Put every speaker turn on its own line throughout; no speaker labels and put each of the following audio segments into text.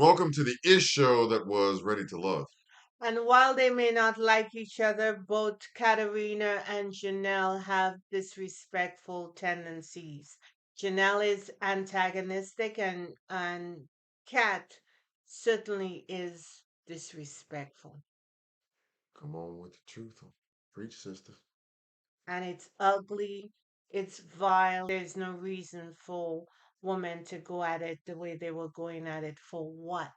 Welcome to the Ish Show that was ready to love.
And while they may not like each other, both Katerina and Janelle have disrespectful tendencies. Janelle is antagonistic and Kat certainly is disrespectful.
Come on with the truth. Preach, sister.
And it's ugly, it's vile. There's no reason for women to go at it the way they were going at it. For what?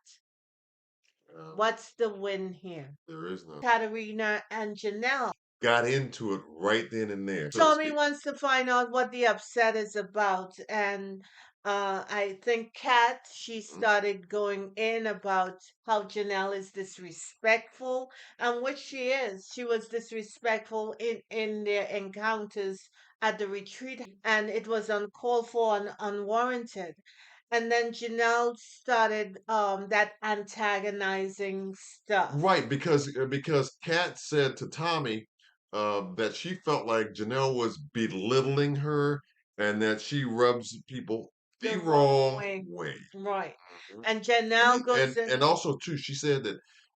Um,
What's the win here?
there is none.
Katerina and Janelle.
Got into it right then and there, so to
Tommy
speak.
wants to find out what the upset is about, and I think Kat she
Mhm.
started going in about how Janelle is disrespectful, and which she is. She was disrespectful in their encounters at the retreat, and it was uncalled for and unwarranted. And then Janelle started that antagonizing stuff.
Right, because Kat said to Tommy that she felt like Janelle was belittling her and that she rubs people the
The wrong
wrong
way.
way.
Right.
Mhm.
And
And
Janelle
then,
goes in.
and also too, she said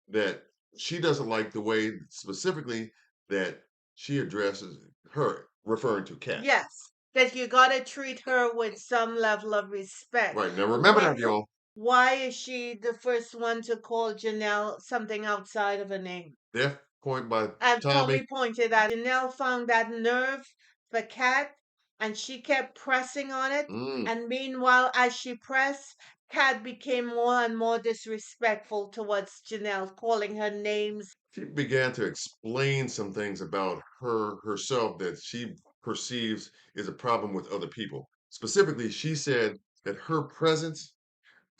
that she doesn't like the way specifically that she addresses her, referring to Kat.
Yes, that you gotta treat her with some level of respect.
Right now, remember
Why,
that, y'all.
why is she the first one to call Janelle something outside of a name?
Death point by
And
Tommy.
Tommy pointed out Janelle found that nerve for Kat and she kept pressing on it.
Mm.
And meanwhile, as she pressed, Kat became more and more disrespectful towards Janelle, calling her names.
She began to explain some things about herself that she perceives is a problem with other people. Specifically, she said that her presence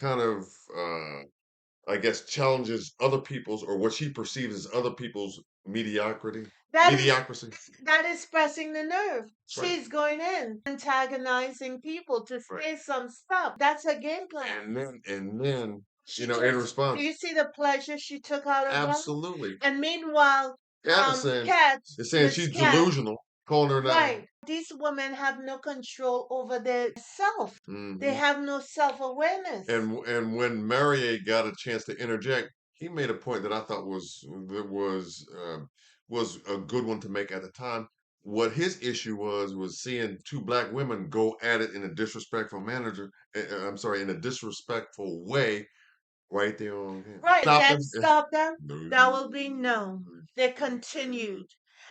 kind of, I guess, challenges other people's or what she perceives as other people's mediocrity.
That is
Mediocrity.
that is pressing the nerve.
Right.
She's going in, antagonizing people to
Right.
say some stuff. That's her game plan.
And then,
She
in
took. Do
response,
you see the pleasure she took out of that?
absolutely.
And meanwhile,
Cat is saying
Cat,
is saying
Miss
she's
Cat,
delusional, calling her that.
right? These women have no control over their self. They
Mhm.
have no self-awareness.
And when Marier got a chance to interject, he made a point that I thought was a good one to make at the time. What his issue was seeing two black women go at it in a disrespectful manager. I'm sorry, in a disrespectful way, right there on him.
Right,
Stop
that
them.
stopped them.
No.
That will be no. They continued.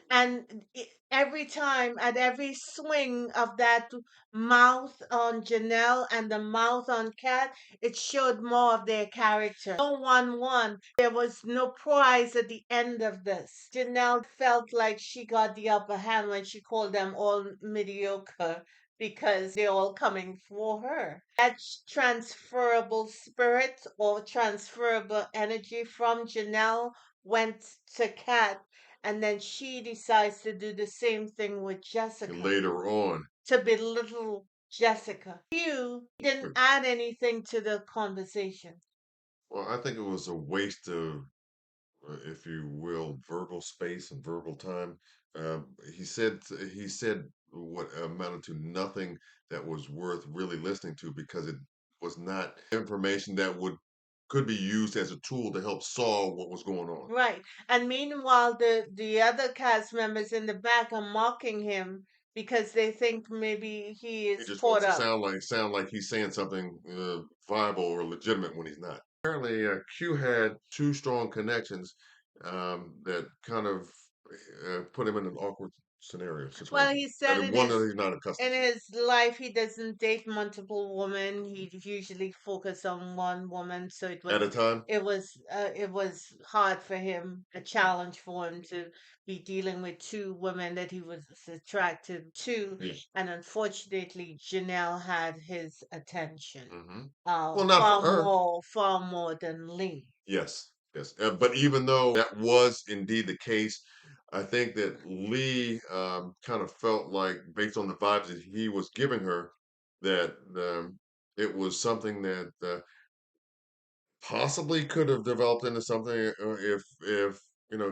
And every time, at every swing of that mouth on Janelle and the mouth on Kat, it showed more of their character. No one won. There was no prize at the end of this. Janelle felt like she got the upper hand when she called them all mediocre because they're all coming for her. That transferable spirit or transferable energy from Janelle went to Kat, and then she decides to do the same thing with
And
Jessica
later on,
to belittle Jessica. You didn't add anything to the conversation.
well, I think it was a waste of if you will, verbal space and verbal time. He said what amounted to nothing that was worth really listening to because it was not information that would could be used as a tool to help solve what was going on.
Right. And meanwhile, the other cast members in the back are mocking him because they think maybe he
He
is
just
caught
wants to
up.
sound like he's saying something viable or legitimate when he's not. Apparently, Q had two strong connections that kind of put him in an awkward scenario
Well,
situation.
he
That
said
one that he's not accustomed
in
to
his life he doesn't date multiple women. He usually focus on one woman, so
at a time.
it was hard for him, a challenge for him to be dealing with two women that he was attracted to,
Yeah.
and unfortunately, Janelle had his attention,
Hmm. Well, not for
far
her.
far more than Lee.
Yes, yes. But even though that was indeed the case, I think that Lee kind of felt like, based on the vibes that he was giving her, that it was something that possibly could have developed into something if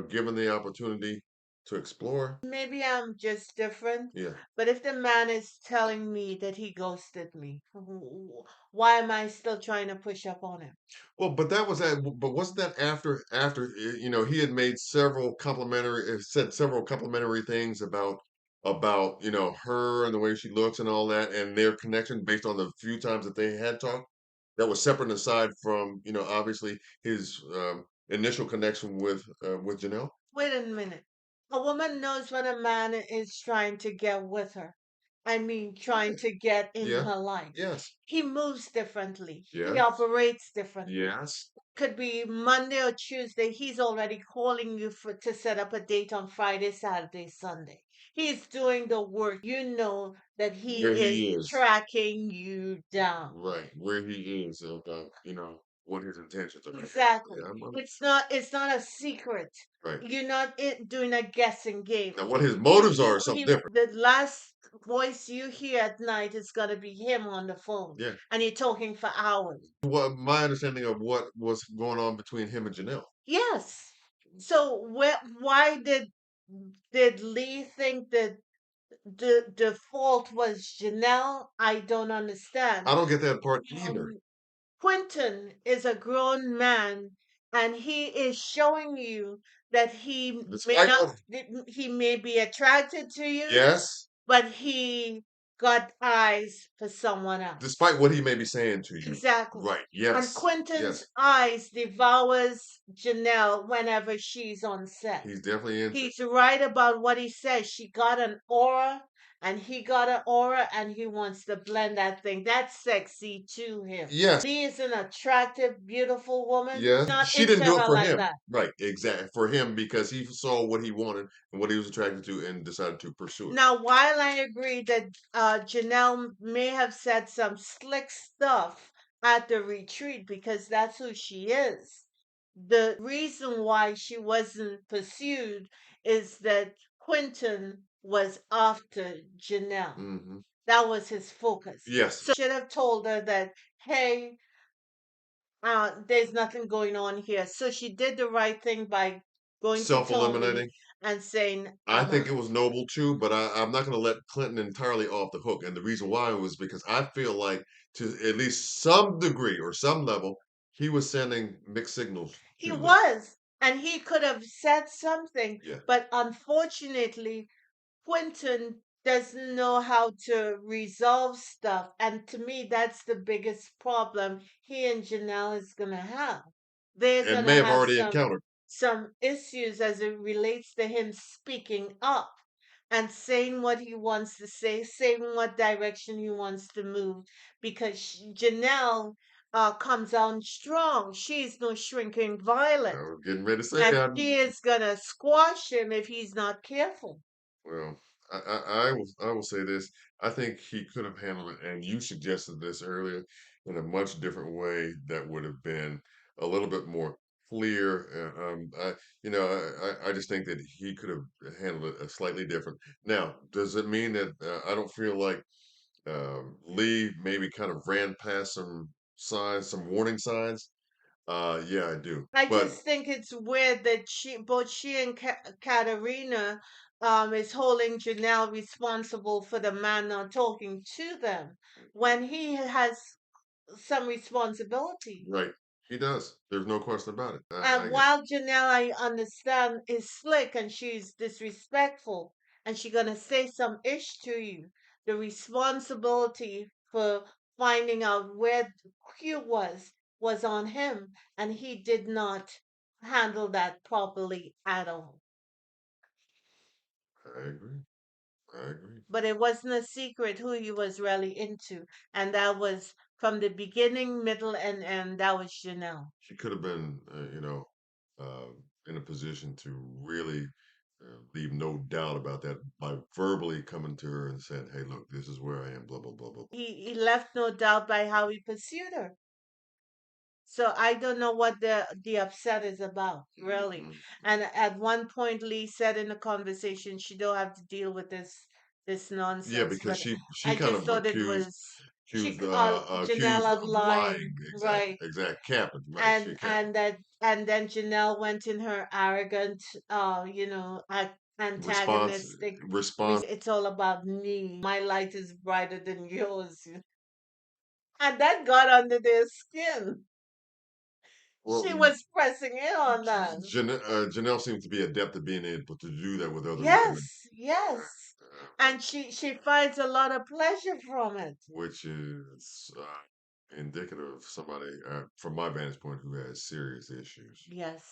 given the opportunity. to explore.
Maybe I'm just different,
Yeah.
but if the man is telling me that he ghosted me, why am I still trying to push up on him?
Well, but that was that. But wasn't that after you know he had made several complimentary said several complimentary things about you know her and the way she looks and all that and their connection based on the few times that they had talked. That was separate and aside from you know obviously his initial connection with Janelle.
Wait a minute. A woman knows when a man is trying to get with her. I mean, trying
Right.
to get in
Yeah.
her life.
Yes.
He moves differently. He
Yes.
operates differently.
Yes.
Could be Monday or Tuesday. He's already calling you for to set up a date on Friday, Saturday, Sunday. He's doing the work. You know that he
Where
is
he is.
tracking you down.
Right. Where he is about you know what his intentions are. Yeah.
Exactly. It's not a secret.
Right.
You're not doing a guessing game.
Now, what his
He
motives
he
are is something
he.
different.
The last voice you hear at night is gonna be him on the phone,
Yeah.
and you're talking for hours.
What my understanding of what was going on between him and Janelle.
Yes. So why did Lee think that the fault was Janelle? I don't
I
understand.
don't get that part either.
Um, Quentin is a grown man, and he is showing you that
Despite what,
he may be attracted to you,
yes,
but he got eyes for someone else.
despite what he may be saying to you.
Exactly.
Right.
And
Yes.
Quentin's
Yes.
eyes devours Janelle whenever she's on set.
He's definitely into.
He's right about what he says. She got an aura and he got an aura and he wants to blend that thing. That's sexy to him.
Yes.
Lee is an attractive, beautiful woman.
Yes.
Not
She
into
didn't do it
her
for
like
him.
that.
Right. Exactly. For him because he saw what he wanted and what he was attracted to and decided to pursue it.
Now, while I agree that Janelle may have said some slick stuff at the retreat because that's who she is, the reason why she wasn't pursued is that Quentin was after Janelle.
Hmm.
That was his focus.
Yes.
So he should have told her that, hey, there's nothing going on here. So she did the right thing by going to
Self
Tony
eliminating.
and saying,
I
I'm
think it
out.
was noble too, but I'm not going to let Clinton entirely off the hook. And the reason why was because I feel like, to at least some degree or some level, he was sending mixed signals
He
to Lee.
was, and he could have said something,
Yeah.
but unfortunately, Quentin doesn't know how to resolve stuff. And to me, that's the biggest problem he and Janelle is going to have. They're
And
going
may
to
have
have
already
some
encountered.
some issues as it relates to him speaking up and saying what he wants to say, saying what direction he wants to move, because Janelle comes on strong. She's no shrinking
I
violet,
was getting ready to say,
and she is gonna squash him if he's not careful.
well, I will say this. I think he could have handled it, and you suggested this earlier in a much different way that would have been a little bit more clear. You know, I just think that he could have handled it slightly different. Now, does it mean that I don't feel like Lee maybe kind of ran past some signs, some warning signs? Yeah, I do.
I
But
just think it's weird that both she and Katerina is holding Janelle responsible for the man not talking to them when he has some responsibility.
right, he does. There's no question about it. I
And
get
while Janelle, I understand, is slick and she's disrespectful and she gonna say some ish to you, the responsibility for finding out where Q was on him, and he did not handle that properly at all.
I agree. I agree.
But it wasn't a secret who he was really into, and that was from the beginning, middle, and end. That was Janelle.
She could have been, you know, uh, in a position to really leave no doubt about that by verbally coming to her and saying, "Hey, look, this is where I am." Blah blah blah blah blah.
He left no doubt by how he pursued her. So I don't know what the upset is about, really.
Mhm.
And at one point, Lee said in the conversation, she don't have to deal with this
Yeah,
nonsense.
because
But
she
I
kind
just
of
thought it
accused
was
accused
Janelle of
of lying.
lying,
Exactly,
right?
exact capping. Right, she
And
capping.
and then Janelle went in her arrogant,
response
antagonistic.
response.
It's all about me. My light is brighter than yours. And that got under their skin.
Well,
She was pressing in on that.
Janelle seems to be adept at being able to do that with other women,
Yes, yes. And she finds a lot of pleasure from it.
which is indicative of somebody, from my vantage point, who has serious issues.
Yes,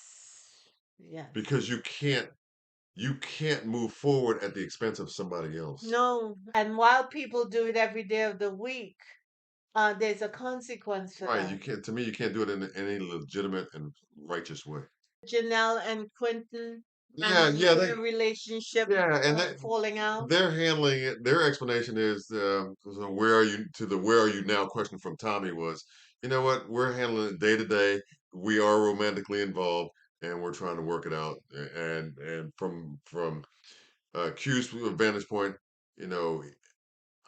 yes.
Because you can't move forward at the expense of somebody else.
No, and while people do it every day of the week, there's a consequence for
Right? You
that.
can't. To me, you can't do it in any legitimate and righteous way.
Janelle and Quentin
Yeah,
and
yeah,
their relationship
yeah, and
falling out.
they're handling it. Their explanation is, so where are you to the where are you now question from Tommy was, you know what, we're handling it day to day. We are romantically involved, and we're trying to work it out. And from Q's vantage point, you know,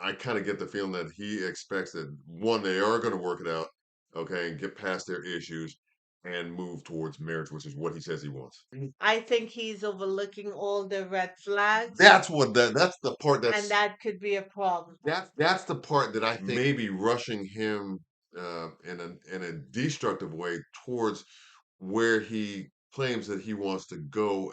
I kind of get the feeling that he expects that one, they are going to work it out, okay, and get past their issues and move towards marriage, which is what he says he wants.
I think he's overlooking all the red flags,
That's the part
and that could be a problem.
that's the part that I think maybe rushing him in a destructive way towards where he claims that he wants to go,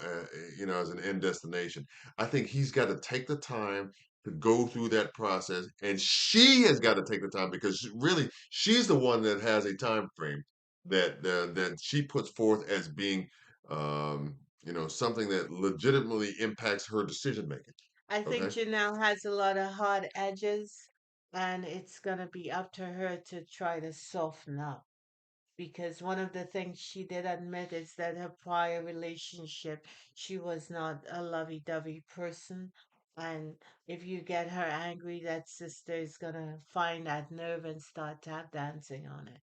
as an end destination. I think he's got to take the time to go through that process, and she has got to take the time because really she's the one that has a time frame that she puts forth as being, something that legitimately impacts her decision making.
I think
Okay.
Janelle has a lot of hard edges, and it's going to be up to her to try to soften up. Because one of the things she did admit is that her prior relationship, she was not a lovey-dovey person. And if you get her angry, that sister is going to find that nerve and start tap dancing on it.